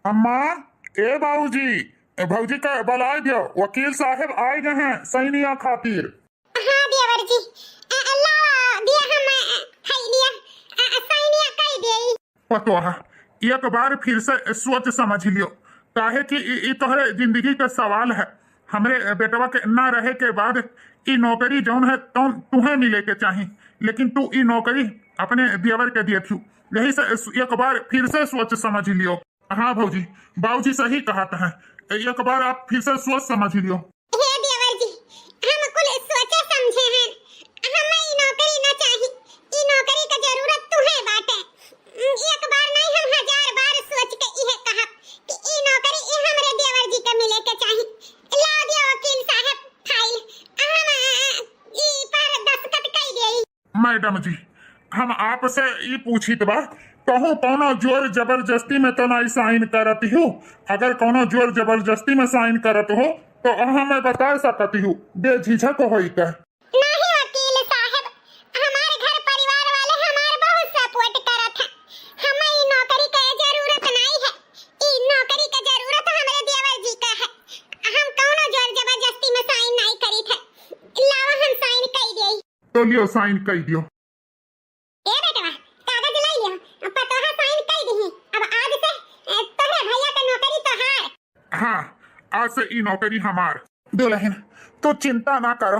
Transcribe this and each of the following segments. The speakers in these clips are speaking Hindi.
अम्मा, ए बाबूजी, भौजी का बलाय दियो, वकील साहब आए गए हैं सैनिया खातिर। हाँ देवर जी, अल्लाह दिया हम है लिया सैनिया कह देई। पतो है, एक बार फिर से सोच समझ लियो, काहे कि ई तोहरे जिंदगी का सवाल है। हमरे बेटवा के ना रहे के बाद ई नौकरी जौन है तो तुम्हें मिले के चाहिए, लेकिन तू ई नौकरी अपने देवर के दिए थी। यही से एक बार फिर से सोच समझ लियो। हाँ भौजी, बाबूजी सही कहते हैं, एक बार आप फिर से सोच समझ लियो। हे देवर जी, हम कुल सोचे समझे हैं, हमें ई नौकरी ना चाहिए, ई नौकरी का जरूरत तुम्हें बाटे। एक बार नहीं हम हजार बार सोच के इहे कहा कि ई नौकरी ई हमरे देवर जी के मिले के चाहिए। ला दियो वकील साहब फाइल, हम ई पर दस्तखत कर देई। मैडम जी, हम आपसे ई पूछित बा, कहूँ कोनो जोर जबरदस्ती में तो नहीं साइन करती हूँ। अगर कोनो जोर जबरदस्ती में साइन करत हो तो हमें बता सकती हूँ, बेझिझक होई के। नहीं वकील साहब, हमारे घर परिवार वाले हमारे बहुत सपोर्ट करत हैं। हमें ई नौकरी का जरूरत नहीं है, ई नौकरी का जरूरत हमारे देवर जी का है। हम कौनो जोर जबरदस्ती में साइन नहीं करी थे। लावा हम साइन कर देई। तो लियो साइन कर दियो। ए बेटवा, कागज ले लियो, पतोहा साइन कर दही। अब आज से तोहरे भैया के नौकरी तोहार। हाँ, आज से ई नौकरी हमार। दुल्हन, तो चिंता ना करो,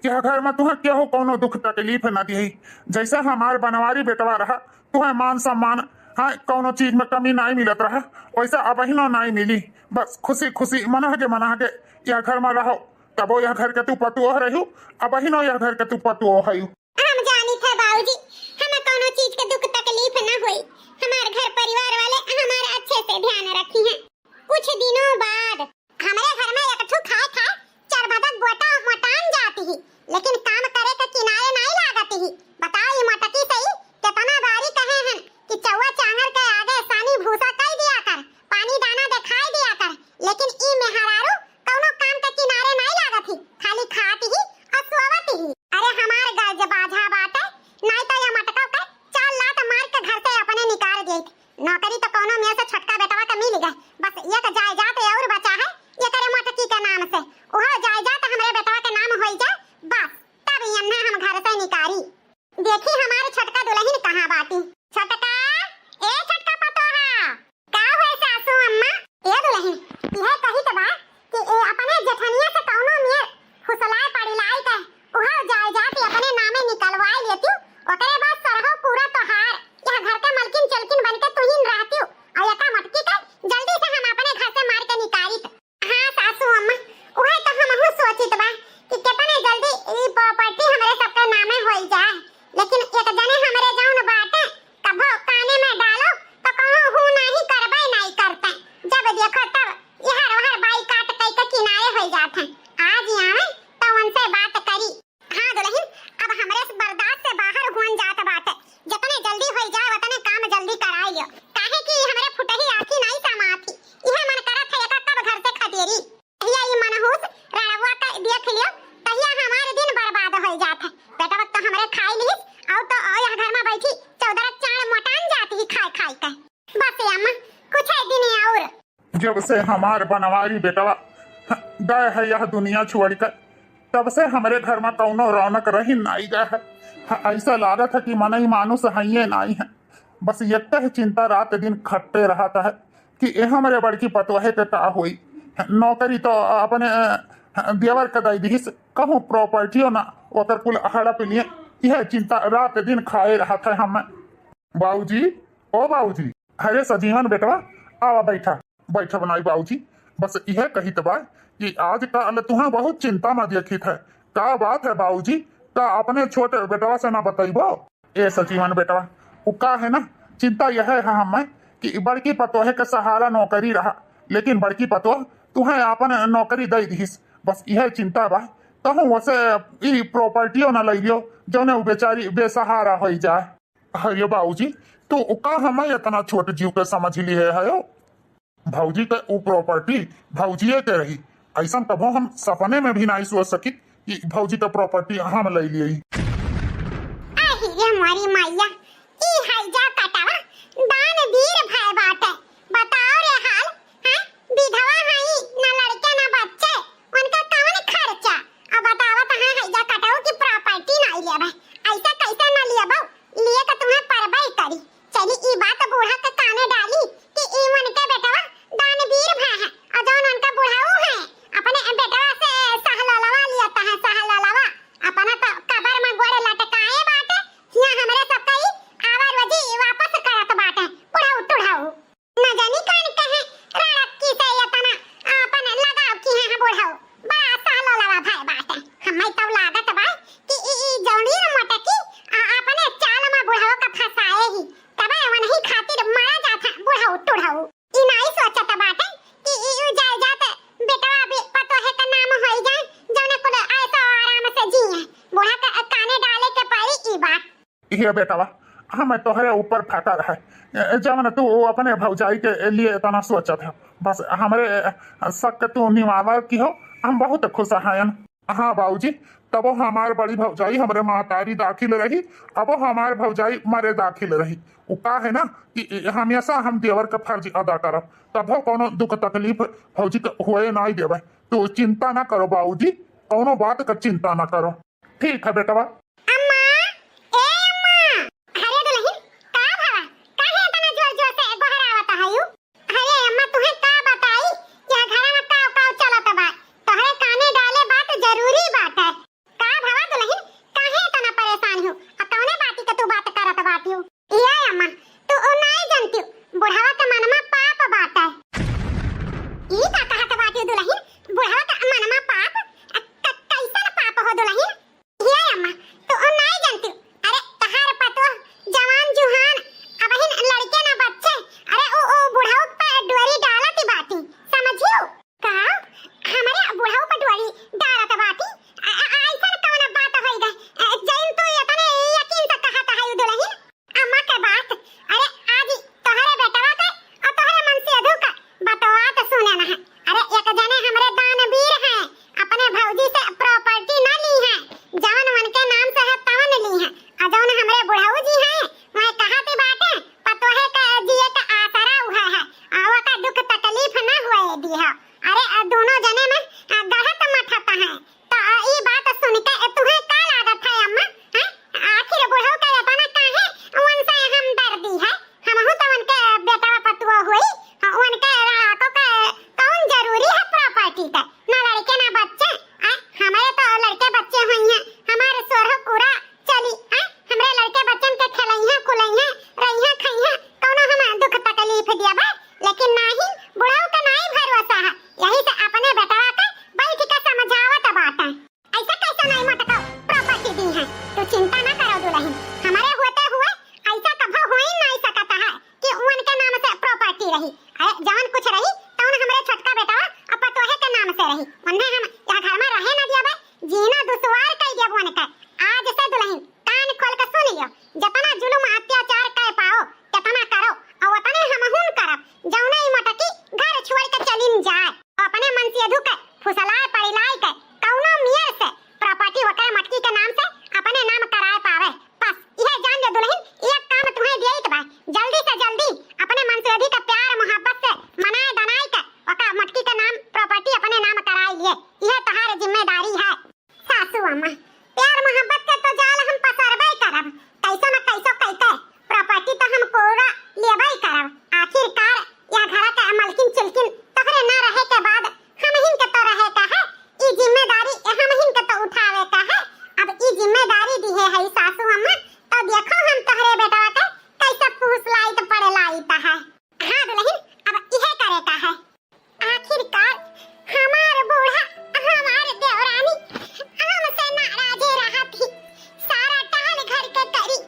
यह घर में तुम्हें केहू कोनो दुख तकलीफ न दी। जैसे हमार बनवारी बेटवा रहा, तुम्हें मान सम्मान, हाँ कोनो चीज में कमी नहीं मिलत रहा, वैसा अब नहीं मिली। बस खुशी खुशी मना के यह घर में रहो, तबो यह घर के तू पतुओ रही, अब यह घर के तू पतुओ है। हम जानी थे बाबूजी, हमें कोनो चीज के दुख तकलीफ न हुई। हमारे घर परिवार वाले हमारे अच्छे से ध्यान रखी हैं। कुछ दिनों बाद हमारे घर में एक ठो खाए चरबदक बोटा मोटान जाती ही, लेकिन काम करे के किनारे नहीं लागती ही। बताओ ये मोटकी सही कितना बारी कहे हैं कि चौवा चांगर के आगे सानी भूसा कह दिया कर, पानी दाना दिखाई दिया कर, लेकिन ई मेहरारू कोनो काम के किनारे नहीं लागत ही, खाली खाती ही और सोवती ही। अरे हमार गज बाझा बात है, नहीं तो ये मटका के चाल लात मार के घर से अपने निकाल देत। नौकरी तो कोनो में से छोटका बेटवा का मिल गए, बस ये का जायदाद और बचा है ये करे मटकी के नाम से। ओह जायदाद हमरे बेटवा के नाम होई जाए, बस तब यन्ना हम घर से निकारी। देखी हमारे छोटका दुल्हन कहां बाटी। छोटका, ए छोटका पतोहा, का होए सासू अम्मा? ए दुल्हन, यह कही तो बा कि ए अपने जेठनिया से कोनो में फुसलाए पड़िलाई के ओह जायदाद अपने नामे निकलवाई लेती, ओकरे बाद सरहो पूरा तोहार। यह घर के मलकिन चलकिन बनके तू ही रहती और एका मटकी के जल्दी से हम अपने घर से मार के निकाली। हाँ सासू अम्मा, ओहे तो हमहु सोचित बा कि कितने जल्दी ई प्रॉपर्टी हमरे सबके नामे होई जाए, लेकिन एक जने हमरे जौन बाटे कभो काने में डालो तो कोनो हु नहीं करबे नहीं करते। जब देखो तब यहर वहर बाई काट कई के किनारे होई जात हैं। आज आवे तो उनसे बात करी। हाँ दुल्हन, अब हमरे से बर्दाश्त से बाहर हुन जात बाटे। जितने जल्दी होई जाए उतने काम जल्दी कराई लियो, काहे कि हमरे फुटही आखी नहीं समाती। इहे मन करत है एका कब घर से खदेरी। भैया ये मनहूस राणवा का देख लियो, तहिया हमारे दिन बर्बाद होई जात है। बेटा वक्त तो हमरे खाई ली और तो यह घर में बैठी चौदरा चाण मोटान जाती ही खाई खाई के। बस अम्मा कुछ है दिन और। जब से हमार बनवारी बेटवा गए है यह दुनिया छोड़कर, तब से हमारे घर में कौनो रौनक रही नहीं गया है। ऐसा लागत है कि मनई मानुस हइये नहीं है। बस एक ही चिंता रात दिन खटते रहता है कि ये हमारे बड़की पतोहे के का हुई। नौकरी तो अपने देवर के दई दी, कहूँ प्रॉपर्टियों ना ओकर कुल हड़प लिए, यह चिंता रात दिन खाए रहा था हमें। बाबूजी, ओ बाबूजी, अरे सजीवन बेटवा आवा बैठा बैठा बनाई बाबूजी। बस यह कही तो बा कि आज कल तुम्हें बहुत चिंता में देखित है। का बात है बाबूजी, का अपने छोटे बेटवा से ना बताइबो? ए सजीवन बेटवा, वो का है ना, चिंता यह है हमें कि बड़की पतोहे के सहारा नौकरी रहा, लेकिन बड़की पतोह तुम्हें अपन नौकरी दे दीस। बस यह चिंता बा, कहूँ वैसे ई प्रॉपर्टियों ना ले लियो जौने वो बेचारी बेसहारा हो जाए। अरे बाबूजी, तो का हमें इतना छोट जीव के समझ लिए है। भौजी के वो प्रॉपर्टी भौजिए के रही, ऐसा कभो हम सपने में भी नहीं सोच सकी कि भौजी का प्रॉपर्टी हम ले लिए। ये हमारी मैया ई हाइजा कटावा दान वीर भाई बाटे। बताओ रे हाल ये बेटवा हमें तोहरे ऊपर फेंकर है जवन तू अपने भौजाई के लिए इतना सोचत है। बस हमरे शक तू निवार की हो, हम बहुत खुश हैं। हाँ बाबूजी, तबो हमार बड़ी भौजाई हमरे महतारी दाखिल रही, अबो हमार भौजाई मरे दाखिल रही। उ का है ना कि हमेशा हम देवर का फर्ज अदा करब, तबो कोनो दुख तकलीफ भौजी के हुए ना देवे। तो चिंता ना करो बाबूजी, कोनो बात का चिंता ना करो। ठीक है बेटवा। अम्मा, ए अम्मा, अरे दुल्हन का भवा काहे इतना जोर-जोर से गोहरावत हयू? अरे अम्मा तुहे का बताई या घर में काव चलत बा, तोहरे काने डाले बात जरूरी बात है। का भवा दुल्हन काहे इतना परेशान हो? आ कौने बाती के तू बात करत बाटी हो? ये अम्मा तू ओ नहीं जानती, बुढ़ावा के मनमा पाप बात है। ई का कहत बाटी दुल्हन, बुढ़ावा के मनमा पाप? कैसन पाप हो दुल्हन? ये अम्मा तो ओ नहीं जानती, अरे तहार पतो जवान जुहान अबहिन लड़के ना बच्चे, अरे ओ बुढ़ाऊ पे डोरी डालत बाटी, समझियो? का हमारे बुढ़ाऊ पे डोरी डालत बाटी? ऐसन कौन बात होई गए जैन तू इतने यकीन से कहत है दुल्हन? अम्मा के बात, अरे आज तोहरे बेटवा के और तोहरे मन से अधू का बतवा तो सुने ना है। अरे एक जने हमरे दानवीर हैं, अपने भौजी से प्रॉपर्टी ना ली है, जवन उनके नाम से है तवन ली है। आ जवन हमरे बुढ़ाऊ जी हैं वह कहती बाटे पतोहे का जिए का आसरा हुआ है, आवा का दुख तकलीफ ना हुए दी है। अरे दोनों जने में गहत मठता है। तो ई बात सुन के तुम्हें का लागत है अम्मा? हैं आखिर बुढ़ाऊ का इतना काहे उनसे हम डरदी है? हमहु तो उनके बेटा पतुआ हुई, उनके को का कौन जरूरी है प्रॉपर्टी का? ना लड़के ना बच्चे, हमारे तो लड़के बच्चे हुई हैं, हमारे सोरह पूरा चली है। हमरे लड़के बच्चन के खलइया कुलइया रहिया खइया कोनो हम दुख तकलीफ दिया बा, लेकिन नहीं बुढ़ाऊ का नहीं भरोसा है। यही से अपने बेटवा का बैठ के समझावत बाटा। ऐसा कैसा नहीं मटका प्रॉपर्टी दी है, तो चिंता ना करो दुल्हन, हमारे होते हुए ऐसा कभी हो ही नहीं सकता है कि उनके नाम से प्रॉपर्टी रही। अरे जवन कुछ रही तो हमरे छोटका बेटा अब पतोहे के नाम से रही, वरना हम यहाँ घर में रहे ना दिया बा, जीना दुश्वार कर दिया उनका। आज से दुल्हन कान खोल के सुन लियो, जितना जुल्म अत्याचार कर पाओ कितना करो, और उतने हमहुन करब। जौने ही मटकी घर छोड़ के चलिन जाए, अपने मन से अधू के फुसलाए पड़िलाए के कौनो मियर से प्रॉपर्टी होकर मटकी के नाम से अपने नाम कराए पावे। बस यह जान ले दुल्हन, एक काम तुम्हें दिए बा, जल्दी से जल्दी अपने मन से अधिक का प्यार मोहब्बत से मनाए दनाए के ओका मटकी का नाम प्रॉपर्टी अपने नाम कराए लिए, यह तुम्हारी जिम्मेदारी है। सासू अम्मा प्यार मोहब्बत के तो जाल हम पसरबे करब, कैसो न कैसो कहते प्रॉपर्टी तो हम पूरा लेबे करब। आखिरकार यह घर का मलकिन चिलकिन तोहरे ना रहे के बाद हम हिन के तो रहे का है, ई जिम्मेदारी हम हिन के तो उठावे का है। अब ई जिम्मेदारी दी है सासू अम्मा, तो देखो हम तोहरे बेटवा के कैसे पूछ लाई तो पड़े लाई ता है। हाँ दुल्हन अब यह करे का है। आखिरकार हमार बूढ़ा हमार देवरानी हमसे नाराज रहा थी, सारा टहल घर के करी,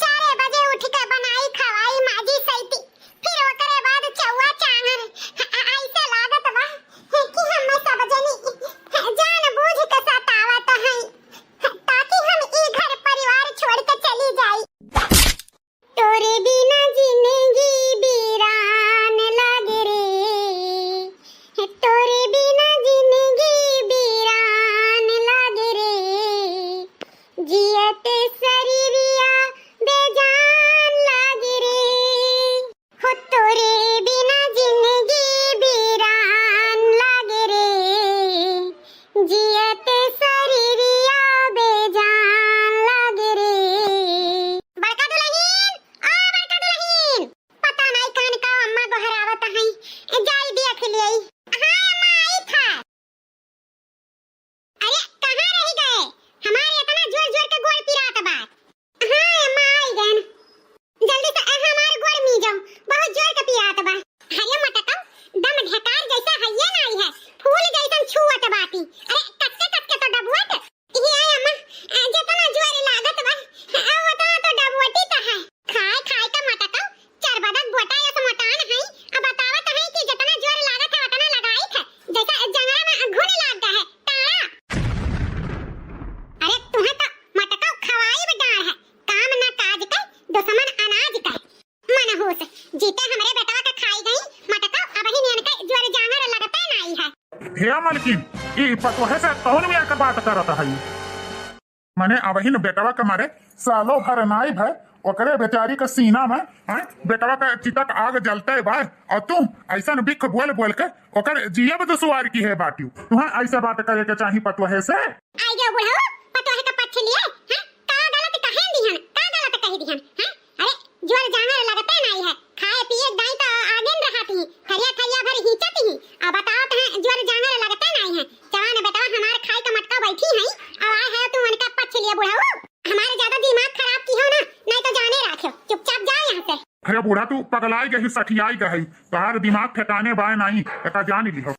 4 बजे उठ के बनाई खवाई माजी सैती, फिर ओकरे बाद चौवा चांगन। ऐसे लागत बा कि हम सब जनी जान बूझ के सतावत हैं ताकि हम ई घर परिवार छोड़ के चली जाई। तोरे बिना जिंदगी वीरान लगे रे, तोरे बिना जिंदगी वीरान लगे रे, जियते शरीरिया बेजान लगे रे। हो तोरे बिना जिंदगी वीरान लगे रे, जियते शरीरिया बेजान लगे रे। बड़का दुल्हन, बड़का दुल्हन, पता नहीं कान का अम्मा गोहरावत हैं, जाई देख लियई। हाँ अम्मा आई था। अरे कहाँ रह गए? हमारे इतना जोर-जोर के गोड़ पिरात बा। हाँ अम्मा आई गन, जल्दी से हमारे गोड़ मी जाओ, बहुत जोर के पिरात बा। अरे मटका दम ढकार जैसा हइये नहीं है, फूल जैसन छुअत बाटी। अरे कच्चे तो डबुअत ये अम्मा, जितना जोर लागत बा उतना तो डबुअती तो है। खाए का मटका चरबदक बोटा या मोटान है, अब बतावत है कि जितना जोर लागत है उतना हे मालकिन ई पतोहे से कौन में का बात करत है? मने अबहिन बेटवा के मारे सालों भर नाई भाई ओकरे बेचारी के सीना में बेटवा का चितक आग जलते बा और तू ऐसा बिख बोल बोल के ओकर जिया में दुश्वार की है बाटियो। तुहा ऐसा बात करे के चाही पतोहे से? आई गयो बुढ़ऊ पतोहे का पक्ष लिए हैं? का गलत कहे दिहन, का गलत कही दिहन हैं? अरे जोर जांगर लगते नहीं है, खाए पिए दाई तो आगे न रहती थरिया थरिया भर हिचत ही। अब बताओ तो जोर जांगर लगते नहीं है, जवान बेटवा हमार खाए का मटका बैठी है और आए है तू उनका पक्ष लिए बुढ़ऊ। हमारे ज्यादा दिमाग खराब की हो ना, नहीं तो जाने रखो, चुपचाप जाओ यहाँ से। अरे बूढ़ा तू पगलाई गई सठियाई गई, तोहार दिमाग ठिकाने बाय नहीं एका जान ली हो।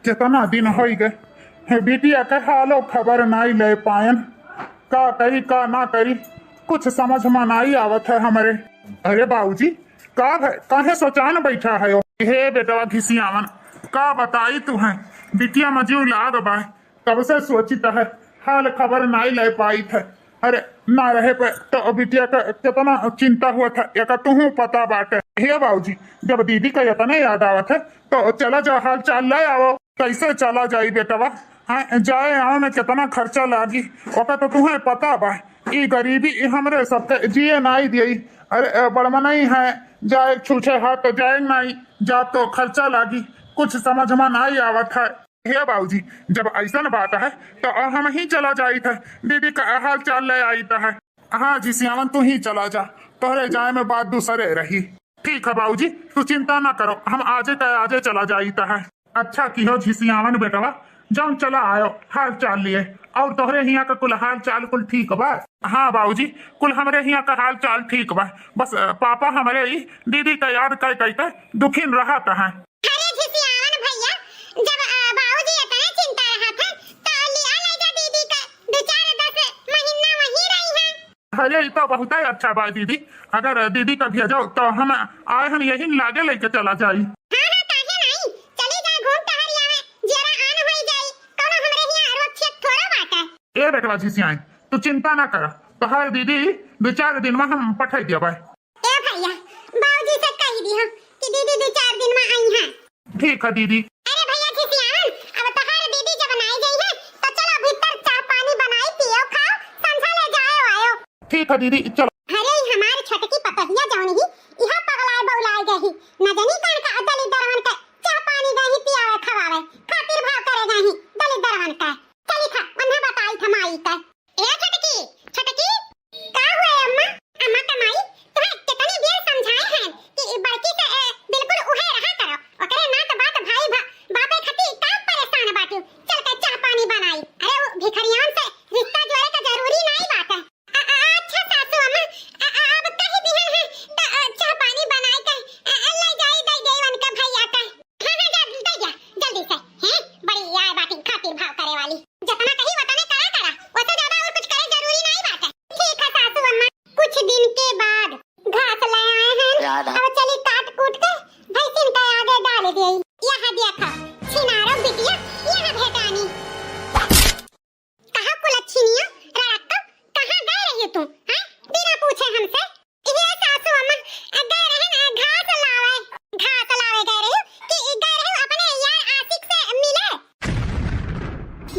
कितना दिन हो गए बेटिया के हालो खबर नहीं ले पायन, का करी का ना करी कुछ समझ में नहीं आवत है हमारे। अरे बाबूजी का है काहे सोचान बैठा है? हे बेटवा घिसियावन का बताई तू है बिटिया मजू लाग बा, तब से सोचित है हाल खबर नहीं ले पाई थे। अरे ना रहे पे तो बिटिया का कितना चिंता हुआ था एक तुहू पता बाटे। हे बाबूजी जब दीदी का इतना याद आवत है तो चला जाओ हाल चाल ले आओ। कैसे चला जाई बेटवा? हाँ जाए आओ में कितना खर्चा लागी ओका तो तुम्हें पता बा। ई गरीबी हमरे सबके जिए नहीं दियई। अरे बड़मा नहीं है जाए छूछे हाथ तो जाए नहीं, जा तो खर्चा लागी कुछ समझ में नहीं आवत है। हे बाबूजी जब ऐसा बात है तो हम ही चला जाई थे, दीदी का हाल चाल ले आई है। हाँ जी सियावन तू ही चला जा, तोहरे जाए में बात दूसरे रही। ठीक है बाबूजी तू चिंता ना करो, हम आजे का आजे चला जाई है। अच्छा की हो झिसियावन बेटवा जब चला आयो हाल चाल लिए और तोहरे यहाँ का कुल हाल चाल कुल ठीक बा? हाँ बाबूजी कुल हमरे यहाँ का हाल चाल ठीक बा, बस पापा हमारे ही दीदी का याद कह कह के दुखीन रहा है। अरे झिसियावन भैया जब बाबूजी इतना चिंता रहा था तो लिया ले जा दीदी का 2-4-10 महीना वहीं रही है। अरे तो बहुत ही अच्छा बात दीदी, अगर दीदी का भेजो तो हम आए हम यही लागे लेके चला जाई। ए बेटवा झिसियाई तू चिंता ना कर, तो हर दीदी 2-4 दिन में हम पठाई दिया भाई। ए भैया बाबूजी से कह दिया कि दीदी 2-4 दिन में आई है। ठीक है दीदी। अरे भैया झिसियावन अब तो हर दीदी जब बनाई गई है तो चलो भीतर चाय पानी बनाई पियो खाओ समझा ले जाओ आयो। ठीक है दीदी चलो। अरे हमारे छोटकी पतहिया जौन ही यहाँ पगलाए बौलाए गई न जानी कहां का दली दरवन का चाय पानी गई पियावे खवावे खातिर भाव करे गई दली दरवन का। चली था उन्हें बताई था माई का। ए छोटकी छोटकी का हुआ अम्मा? अम्मा का माई तुम्हें कितनी देर समझाए हैं कि बड़की से बिल्कुल उहे रहा करो, ओकरे ना तो बात भाई बापे खती का परेशान बाटू चल के चाय पानी बनाई। अरे वो भिखरियान से रिश्ता जोड़े का जरूरी नहीं बात है। अच्छा सासू अम्मा अब कही दिहन है तो चाय पानी बनाई के ले जाई दई देवन का भैया का। हां जल्दी जा जल्दी से हैं बड़ी यार बाटी खातिर भाव करे वाली जितना कही वतने करा करा उससे ज्यादा और कुछ करे जरूरी नहीं बात है। ठीक है सासू अम्मा। कुछ दिन के बाद घास ले आए हैं अब चली काट कूट के भैंसिन के आगे डाल दी। यहाँ देखो छिनारो बिटिया यहाँ भेटानी कहाँ कुलच्छिनिया रड़क कहाँ गए रही हो तुम हैं बिना पूछे हमसे? ये सासू अम्मा गए रहे ना घास लावे गए रही कि गए रही अपने यार आशिक से मिले।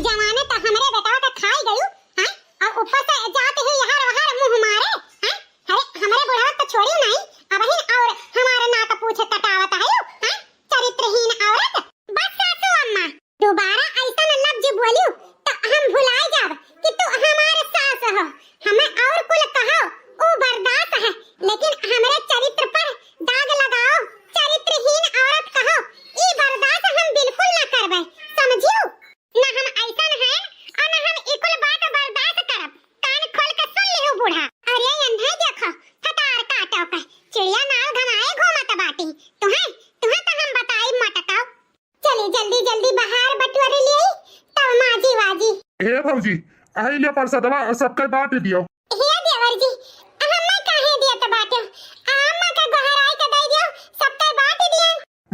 जमाने तो हमरे बेटावा का खाई गयू हैं और ऊपर से जाते ही यहाँ वहां मुंह मारे हैं। अरे हमरे बुढ़ावा तो छोड़ी नहीं अब ही और हमारे ना तो पूछे कटावत है हैं चरित्रहीन औरत। बस सासू अम्मा दोबारा ऐसा न लफ्ज बोलियो तो हम भुलाए जाब कि तू हमारे सास हो। हमें और कुल कहो ओ बर्दाश्त है लेकिन हमरे चरित्र पर दाग लगाओ चरित्रहीन औरत कहो ई बर्दाश्त हम बिल्कुल न करबे समझियो ना। हम ऐसा है और ना हम इकुल बात बर्दाश्त करब। कान खोल के सुन लियो बूढ़ा। अरे अंधे देखो फटार काटो का चिड़िया नाल घनाए घूमत बाटी तुम्हें तो हम बताई मटकाओ। चली जल्दी जल्दी बाहर बटुअरे ले तो माजी वाजी। हे भौजी अहिले परसदवा सबके बांट दियो। हे देवर जी हम्मा काहे दियत बाटे अम्मा का गहराई के दे दियो सबके बांट दियो।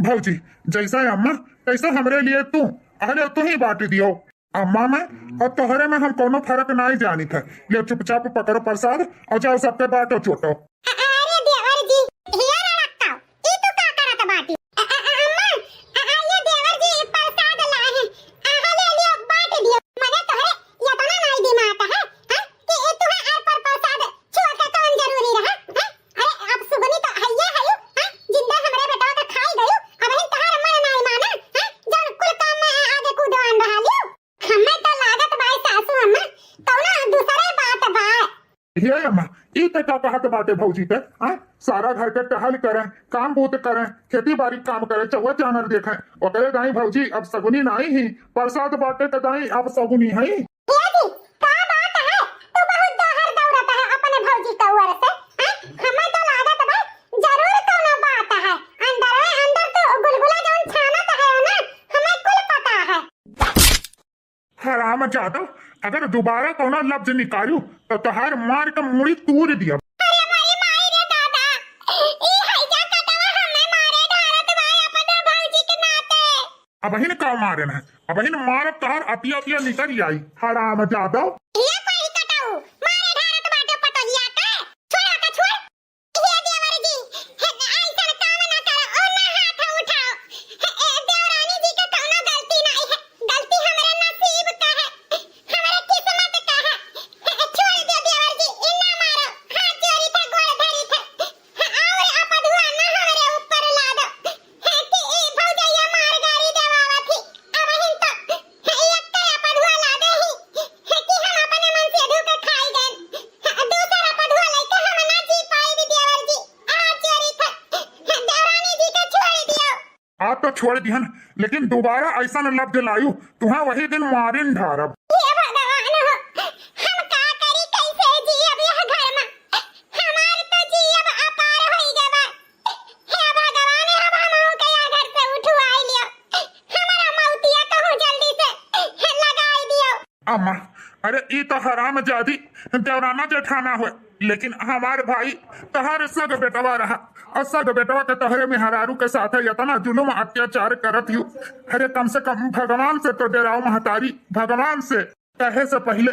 भौजी जैसा है अम्मा तैसा हमरे लिए तू अरे तू ही बांट दियो। अम्मा में और तोहरे में हम कोनो फर्क नहीं जानी था। ले चुपचाप पकड़ो प्रसाद और जाओ सबके बांटो चोटो। अरे देवर जी हिया रखता ई तू का करत बाटी अम्मा ये देवर जी प्रसाद ये अम्मा ई ते का कहत बाटे भौजी के हाँ सारा घर के टहल करें काम बूत करें खेती बाड़ी काम करें चौवा जानर देखें ओकरे दाई भौजी अब सगुनी नहीं ही प्रसाद बाटे के दाई अब सगुनी है भैया जी का बात है तू बहुत दहर दौड़त है अपने भौजी का ओर से हां हमें तो लागत बा जरूर कोनो बात है अंदर है अंदर तो गुलगुला जौन छानत है ना हमें कुल पता है हराम जादव अगर दोबारा कोनो लफ्ज निकालू तो तोहार मार के मुड़ी तोड़ दिया अरे हमारी माई रे दादा ई हैजा कटवा हमें मारे ढारत बा अपने भौजी के नाते अब ही का मारे ना अब ही मार तोहार अतिया अतिया निकल आई हराम जादव ये कोई कटाऊ मारे ढारत बाटे पटोलिया का छोड़ा का छोड़ ये देवर जी ऐसा काम ना करो और ना हाथ उठाओ देवरानी जी का कोनो गलती नहीं है गलती हमारे नसीब का है हमारे किस्मत का है छोड़ दो देवर जी इन्ना मारो हाथ जोड़ी था गोड़ धरी था और अपधुआ ना हमारे ऊपर ला दो कि ए भौजैया मार गाड़ी देवावा थी अब हिन तो एक के अपधुआ ला दे ही कि हम अपने मन से धोके खाई गए दूसरा अपधुआ लेके हम ना जी पाई भी देवर जी हाथ जोड़ी था देवरानी जी का छोड़ दियो आप तो छोड़ दिहन लेकिन दोबारा ऐसा न लफ्ज लायू तुहा वही दिन मारिन ढारब हे भगवान हो हम का करी कैसे जी अब यह घर में हमार तो जी अब अपार होई गए बा हे भगवान अब हम के यहाँ घर से उठवाई लियो हमारा मौतिया कहूँ जल्दी से लगाई दियो अम्मा अरे ई तो हराम जादी देवराना जेठाना हुए लेकिन हमार भाई तहार सग बेटवा रहा और सग बेटवा के तहरे में हरारू के साथ इतना जुलुम अत्याचार करत यू अरे कम से कम भगवान से तो डराओ महतारी भगवान से कहे से पहले